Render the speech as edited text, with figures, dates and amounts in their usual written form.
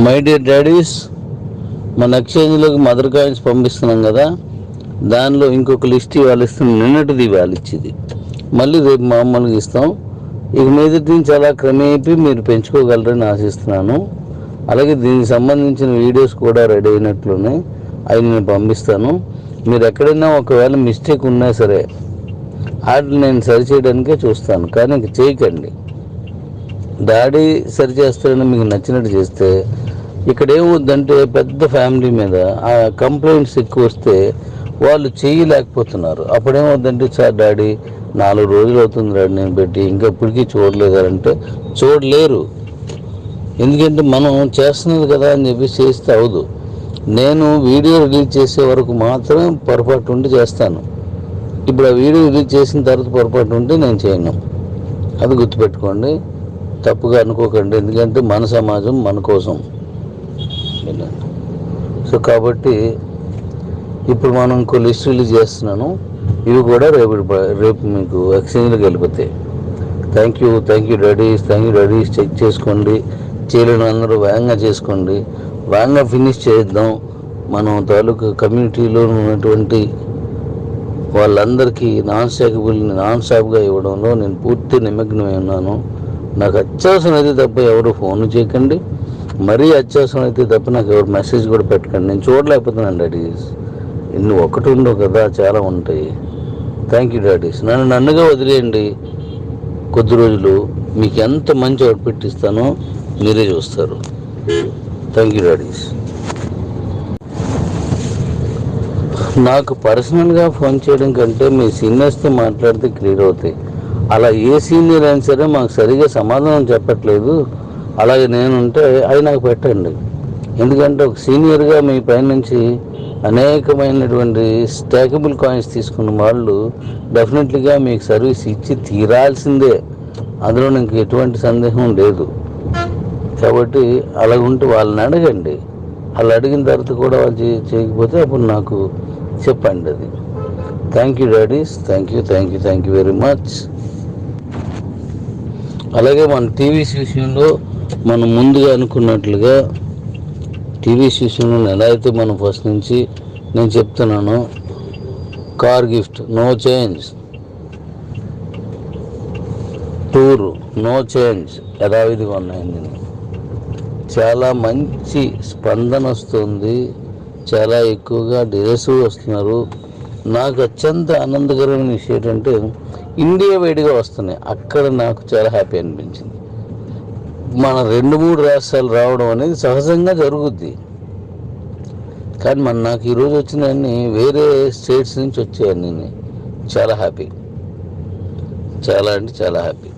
My dear daddy's, మన ఎక్స్చేంజ్లోకి mother coins పంపిస్తున్నాం కదా, దానిలో ఇంకొక లిస్ట్ ఇవాళ ఇస్తున్నాం. నిన్నటిది ఇవాళ ఇచ్చేది, మళ్ళీ రేపు మామూలుగా ఇస్తాం. ఇక మీదటి నుంచి అలా క్రమేపీ మీరు పెంచుకోగలరని ఆశిస్తున్నాను. అలాగే దీనికి సంబంధించిన వీడియోస్ కూడా రెడీ అయినట్లున్నాయి, అవి నేను పంపిస్తాను. మీరు ఎక్కడైనా ఒకవేళ మిస్టేక్ ఉన్నా సరే వాటిని నేను సరిచేయడానికే చూస్తాను, కానీ ఇంక చేయకండి. డాడీ సరి చేస్తారని మీకు నచ్చినట్టు చేస్తే ఇక్కడ ఏమవుద్దంటే పెద్ద ఫ్యామిలీ మీద ఆ కంప్లైంట్స్ ఎక్కువ వస్తే వాళ్ళు చేయలేకపోతున్నారు. అప్పుడేమవుద్దంటే, సార్ డాడీ 4 రోజులు అవుతుంది డాడీ నేను పెట్టి, ఇంకా ఇప్పటికీ చూడలేదంటే చూడలేరు. ఎందుకంటే మనం చేస్తున్నది కదా అని చెప్పి చేస్తే అవదు. నేను వీడియో రిలీజ్ చేసే వరకు మాత్రం పొరపాటు ఉండి చేస్తాను. ఇప్పుడు ఆ వీడియో రిలీజ్ చేసిన తర్వాత పొరపాటు ఉంటే నేను చేయను. అది గుర్తుపెట్టుకోండి, తప్పుగా అనుకోకండి. ఎందుకంటే మన సమాజం మన కోసం. సో కాబట్టి ఇప్పుడు మనం ఇంకో లిస్ట్ రిలీజ్ చేస్తున్నాను. ఇవి కూడా రేపు మీకు ఎక్స్చేంజ్లోకి వెళ్ళిపోతాయి. Thank you daddy's. చెక్ చేసుకోండి, చేయలేని అందరూ వేగంగా చేసుకోండి. వేగంగా ఫినిష్ చేద్దాం. మనం తాలూకు కమ్యూనిటీలో ఉన్నటువంటి వాళ్ళందరికీ నాన్ స్టాప్గా ఇవ్వడంలో నేను పూర్తి నిమగ్నమై ఉన్నాను. నాకు అత్యవసరం అయితే తప్ప ఎవరు ఫోన్ చేయకండి, మరీ అత్యవసరం అయితే తప్ప నాకు ఎవరు మెసేజ్ కూడా పెట్టకండి. నేను చూడలేకపోతున్నాను డాడీస్. ఇన్ని ఒకటి ఉండవు కదా, చాలా ఉంటాయి. Thank you daddies. నన్నుగా వదిలేయండి కొద్ది రోజులు. మీకు ఎంత మంచి అవుట్పుట్ ఇస్తానో మీరే చూస్తారు. Thank you daddy's. నాకు పర్సనల్గా ఫోన్ చేయడం కంటే మీ సీనియర్స్తో మాట్లాడితే క్లియర్ అవుతాయి. అలా ఏ సీనియర్ అయినా సరే మాకు సరిగా సమాధానం చెప్పట్లేదు, అలాగే నేనుంటే అవి నాకు పెట్టండి. ఎందుకంటే ఒక సీనియర్గా మీ పైన నుంచి అనేకమైనటువంటి స్టాకబుల్ కాయిన్స్ తీసుకున్న వాళ్ళు డెఫినెట్లీగా మీకు సర్వీస్ ఇచ్చి తీరాల్సిందే, అందులో నాకు ఎటువంటి సందేహం లేదు. కాబట్టి అలాగుంటే వాళ్ళని అడగండి. వాళ్ళు అడిగిన తర్వాత కూడా వాళ్ళు చేయకపోతే అప్పుడు నాకు చెప్పండి. అది thank you daddy's. Thank you very much. అలాగే మన టీవీస్ విషయంలో మనం ముందుగా అనుకున్నట్లుగా టీవీస్ విషయంలో ఎలా అయితే మనం ఫస్ట్ నుంచి నేను చెప్తున్నాను, car gift no change, tour no change యథావిధిగా ఉన్నాయండి. చాలా మంచి స్పందన వస్తుంది, చాలా ఎక్కువగా డీలర్స్ వస్తున్నారు. నాకు అత్యంత ఆనందకరమైన విషయం ఏంటంటే ఇండియా వైడ్గా వస్తున్నాయి. అక్కడ నాకు చాలా హ్యాపీ అనిపించింది. మన 2-3 రాష్ట్రాలు రావడం అనేది సహజంగా జరుగుద్ది, కానీ నాకు ఈరోజు వచ్చినవన్నీ వేరే స్టేట్స్ నుంచి వచ్చాయని చాలా హ్యాపీ, చాలా అంటే చాలా హ్యాపీ.